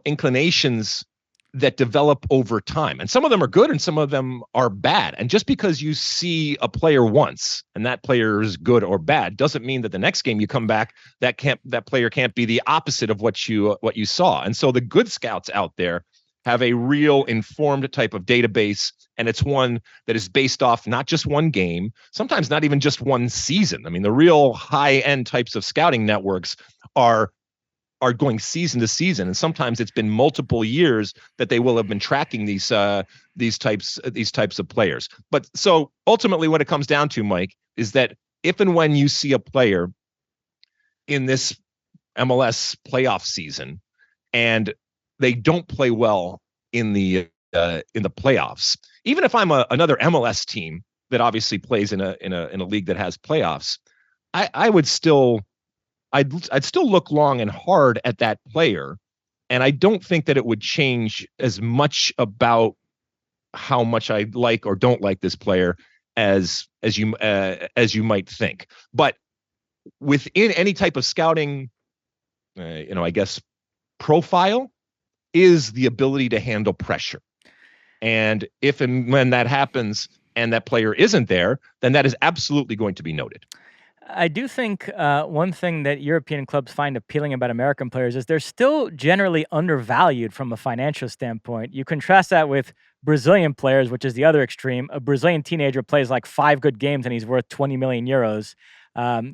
inclinations that develop over time. And some of them are good and some of them are bad. And just because you see a player once and that player is good or bad doesn't mean that the next game you come back, that player can't be the opposite of what you saw. And so the good scouts out there have a real informed type of database, and it's one that is based off not just one game, sometimes not even just one season. I mean, the real high-end types of scouting networks are going season to season, and sometimes it's been multiple years that they will have been tracking these types of players. But so ultimately, what it comes down to, Mike, is that if and when you see a player in this MLS playoff season and they don't play well in the playoffs, even if I'm another MLS team that obviously plays in a league that has playoffs, I'd still look long and hard at that player, and I don't think that it would change as much about how much I like or don't like this player as you might think. But within any type of scouting I guess, profile is the ability to handle pressure. And if and when that happens and that player isn't there, then that is absolutely going to be noted. I do think one thing that European clubs find appealing about American players is they're still generally undervalued from a financial standpoint. You contrast that with Brazilian players, which is the other extreme. A Brazilian teenager plays like 5 good games and he's worth 20 million euros.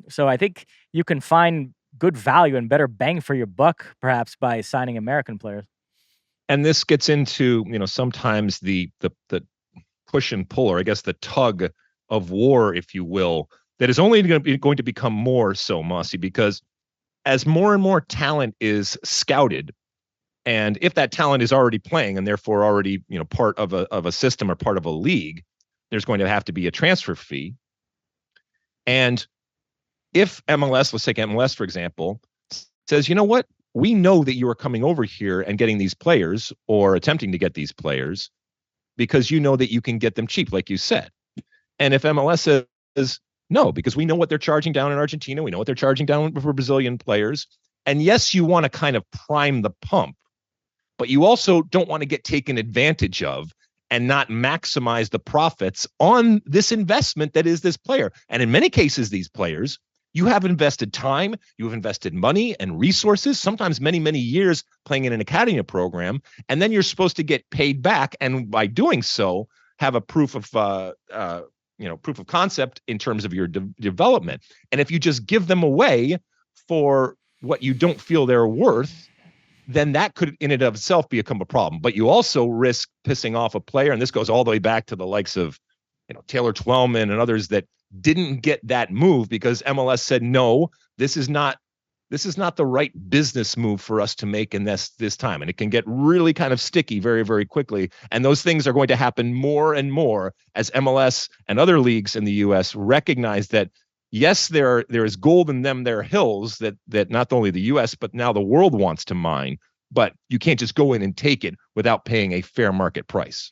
So I think you can find good value and better bang for your buck, perhaps, by signing American players. And this gets into, sometimes the push and pull, or I guess the tug of war, if you will, that is only going to become more so, Mosse, because as more and more talent is scouted, and if that talent is already playing and therefore already, part of a system or part of a league, there's going to have to be a transfer fee. And if MLS, let's take MLS, for example, says, you know what, we know that you are coming over here and getting these players or attempting to get these players because you know that you can get them cheap, like you said. And if MLS says, no, because we know what they're charging down in Argentina, we know what they're charging down for Brazilian players. And yes, you want to kind of prime the pump, but you also don't want to get taken advantage of and not maximize the profits on this investment that is this player. And in many cases, these players, you have invested time, you have invested money and resources, sometimes many, many years playing in an academy program, and then you're supposed to get paid back. And by doing so, have a proof of proof of concept in terms of your development. And if you just give them away for what you don't feel they're worth, then that could in and of itself become a problem. But you also risk pissing off a player. And this goes all the way back to the likes of, Taylor Twellman and others that didn't get that move because MLS said, no, this is not the right business move for us to make in this time. And it can get really kind of sticky very, very quickly. And those things are going to happen more and more as MLS and other leagues in the US recognize that, yes, there is gold in them, there are hills that not only the US, but now the world wants to mine, but you can't just go in and take it without paying a fair market price.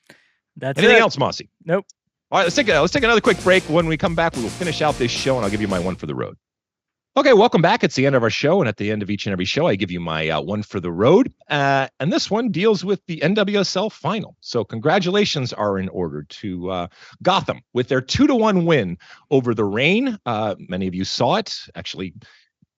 Anything else, Mosse? Nope. All right, let's take another quick break. When we come back, we will finish out this show and I'll give you my one for the road. Okay, welcome back. It's the end of our show, and at the end of each and every show, I give you my one for the road. And this one deals with the NWSL final. So congratulations are in order to Gotham with their 2-1 win over the Reign. Many of you saw it. Actually,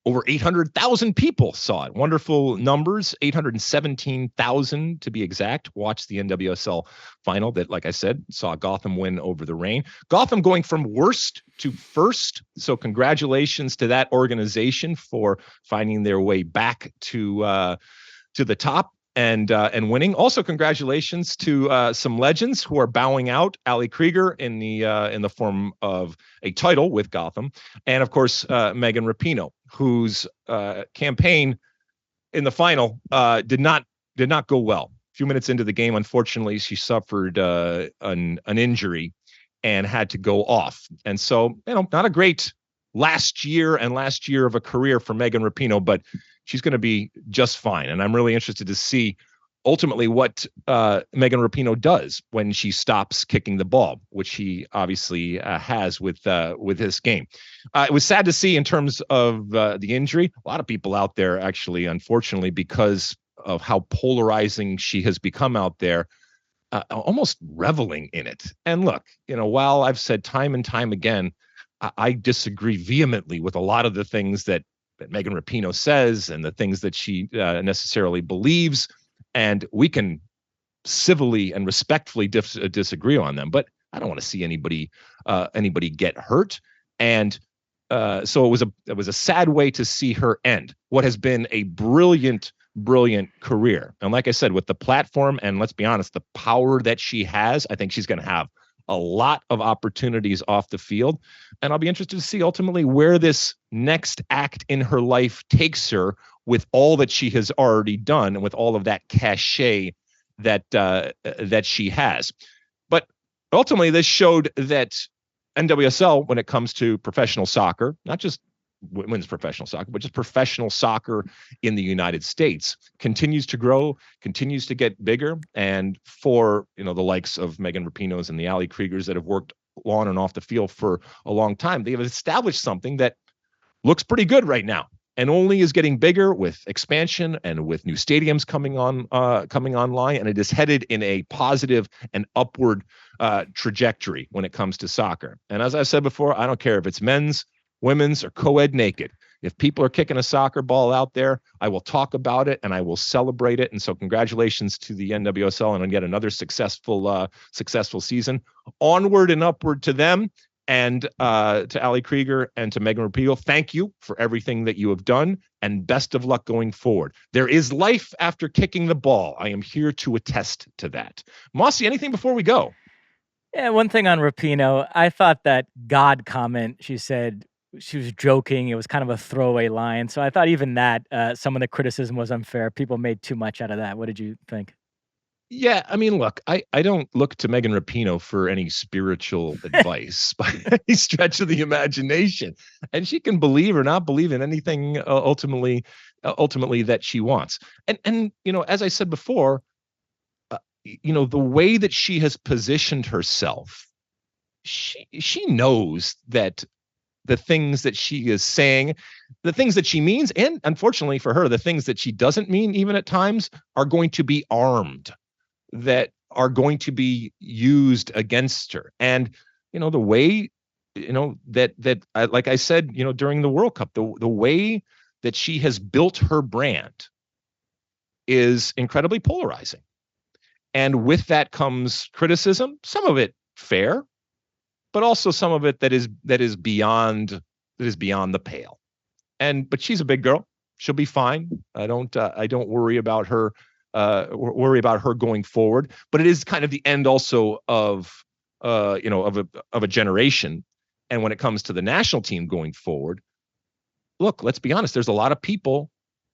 over 800,000 people saw it. Wonderful numbers, 817,000 to be exact, watched the NWSL final that, like I said, saw Gotham win over the Reign. Gotham going from worst to first. So congratulations to that organization for finding their way back to the top and winning. Also, congratulations to some legends who are bowing out. Ali Krieger in the form of a title with Gotham, and of course Megan Rapinoe, whose campaign in the final did not go well. A few minutes into the game, unfortunately, she suffered an injury and had to go off. And so, not a great last year of a career for Megan Rapinoe, but she's going to be just fine. And I'm really interested to see ultimately what Megan Rapinoe does when she stops kicking the ball, which she obviously has with this game. It was sad to see in terms of the injury. A lot of people out there, actually, unfortunately, because of how polarizing she has become out there, almost reveling in it. And look, while I've said time and time again, I disagree vehemently with a lot of the things that Megan Rapinoe says and the things that she necessarily believes. And we can civilly and respectfully disagree on them, but I don't want to see anybody get hurt. And so it was a sad way to see her end what has been a brilliant career. And like I said, with the platform and, let's be honest, the power that she has, I think she's going to have a lot of opportunities off the field. And I'll be interested to see ultimately where this next act in her life takes her with all that she has already done and with all of that cachet that she has. But ultimately, this showed that NWSL, when it comes to professional soccer, not just women's professional soccer, but just professional soccer in the United States, continues to grow, continues to get bigger. And for, the likes of Megan Rapinoe's and the Ali Kriegers that have worked on and off the field for a long time, they have established something that looks pretty good right now. and only is getting bigger with expansion and with new stadiums coming online, and it is headed in a positive and upward trajectory when it comes to soccer. And as I said before, I don't care if it's men's, women's, or co-ed naked. If people are kicking a soccer ball out there, I will talk about it and I will celebrate it. And so congratulations to the NWSL and yet another successful season. Onward and upward to them, and to Ali Krieger and to Megan Rapinoe. Thank you for everything that you have done, and best of luck going forward. There is life after kicking the ball. I am here to attest to that. Mosse, anything before we go? Yeah, one thing on Rapinoe, I thought that God comment, she said she was joking. It was kind of a throwaway line. So I thought even that, some of the criticism was unfair. People made too much out of that. What did you think? Yeah, I mean, look, I don't look to Megan Rapinoe for any spiritual advice by any stretch of the imagination. And she can believe or not believe in anything ultimately that she wants. And as I said before, the way that she has positioned herself, she knows that the things that she is saying, the things that she means, and unfortunately for her, the things that she doesn't mean even at times, are going to be armed, that are going to be used against her. And the way that like I said, during the World Cup, the way that she has built her brand is incredibly polarizing. And with that comes criticism, some of it fair, but also some of it that is beyond the pale. But she's a big girl. She'll be fine. I don't worry about her going forward. But it is kind of the end also of a generation. And when it comes to the national team going forward, look, let's be honest. There's a lot of people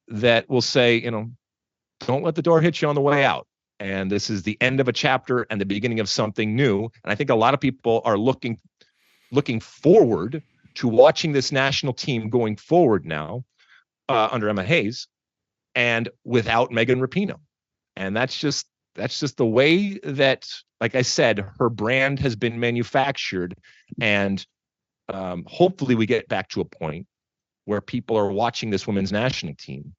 that will say, don't let the door hit you on the way out. And this is the end of a chapter and the beginning of something new. And I think a lot of people are looking forward to watching this national team going forward now under Emma Hayes and without Megan Rapinoe. And that's just the way that, like I said, her brand has been manufactured. And hopefully we get back to a point where people are watching this women's national team,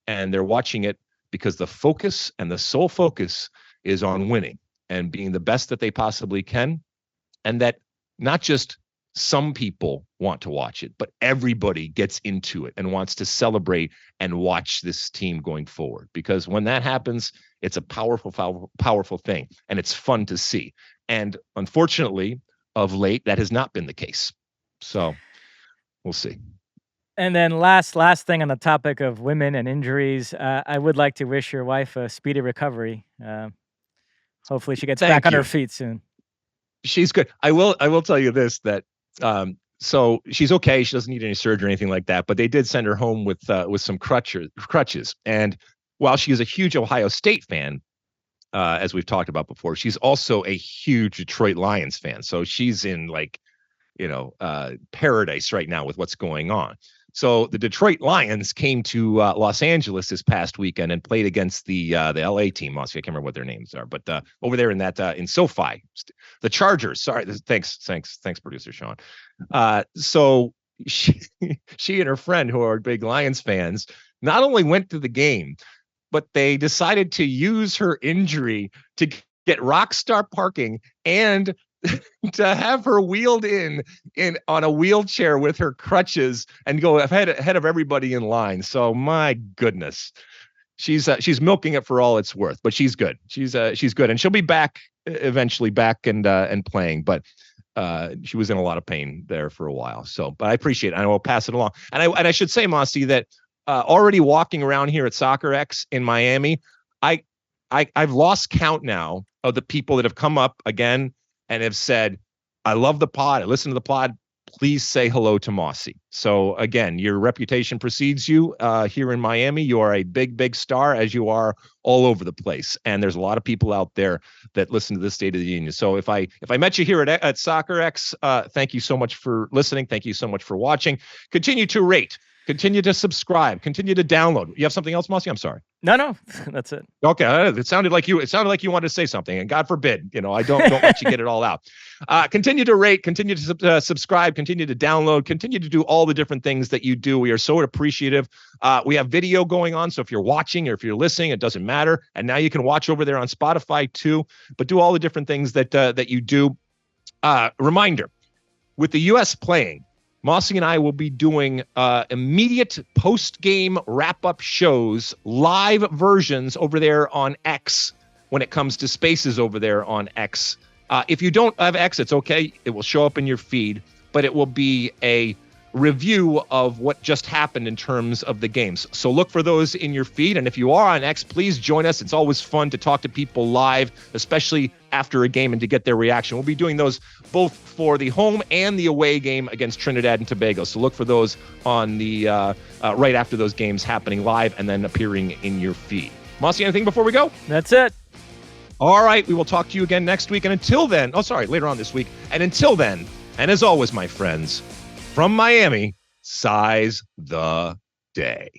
and they're watching it because the focus and the sole focus is on winning and being the best that they possibly can. And that not just some people want to watch it, but everybody gets into it and wants to celebrate and watch this team going forward. Because when that happens, it's a powerful thing, and it's fun to see. And unfortunately, of late, that has not been the case. So we'll see. And then last thing on the topic of women and injuries, I would like to wish your wife a speedy recovery. Hopefully she gets back on her feet soon. She's good. I will tell you this, that so she's okay. She doesn't need any surgery or anything like that, but they did send her home with some crutches. And while she is a huge Ohio State fan, as we've talked about before, she's also a huge Detroit Lions fan. So she's in paradise right now with what's going on. So the Detroit Lions came to Los Angeles this past weekend and played against the LA team. I can't remember what their names are, but over there in SoFi, the Chargers. Sorry, thanks, producer Sean. So she and her friend, who are big Lions fans, not only went to the game, but they decided to use her injury to get rockstar parking and to have her wheeled in on a wheelchair with her crutches and go ahead of everybody in line. So my goodness, she's milking it for all it's worth, but she's good. She's good, and she'll be back eventually, and playing. But she was in a lot of pain there for a while. So, but I appreciate it. I will pass it along. And I should say, Mosse, that already walking around here at Soccerex in Miami, I've lost count now of the people that have come up again and have said, I love the pod. I listen to the pod. Please say hello to Mosse. So again, your reputation precedes you here in Miami. You are a big, big star, as you are all over the place. And there's a lot of people out there that listen to this State of the Union. So if I met you here at Soccerex, thank you so much for listening. Thank you so much for watching. Continue to rate Continue to subscribe. Continue to download. You have something else, Mosse? I'm sorry. No, that's it. Okay, it sounded like you wanted to say something, and God forbid, I don't let you get it all out. Continue to rate, continue to subscribe, continue to download, continue to do all the different things that you do. We are so appreciative. We have video going on, so if you're watching or if you're listening, it doesn't matter. And now you can watch over there on Spotify too. But do all the different things that you do. Reminder: with the U.S. playing, Mosse and I will be doing immediate post-game wrap-up shows, live versions over there on X when it comes to Spaces over there on X. If you don't have X, it's okay. It will show up in your feed, but it will be a review of what just happened in terms of the games. So look for those in your feed. And if you are on X, please join us. It's always fun to talk to people live, especially after a game, and to get their reaction. We'll be doing those both for the home and the away game against Trinidad and Tobago. So look for those on the right after those games happening live and then appearing in your feed. Mosse, anything before we go? That's it. All right. We will talk to you again next week. And until then, later on this week. And until then, and as always, my friends, from Miami, size the day.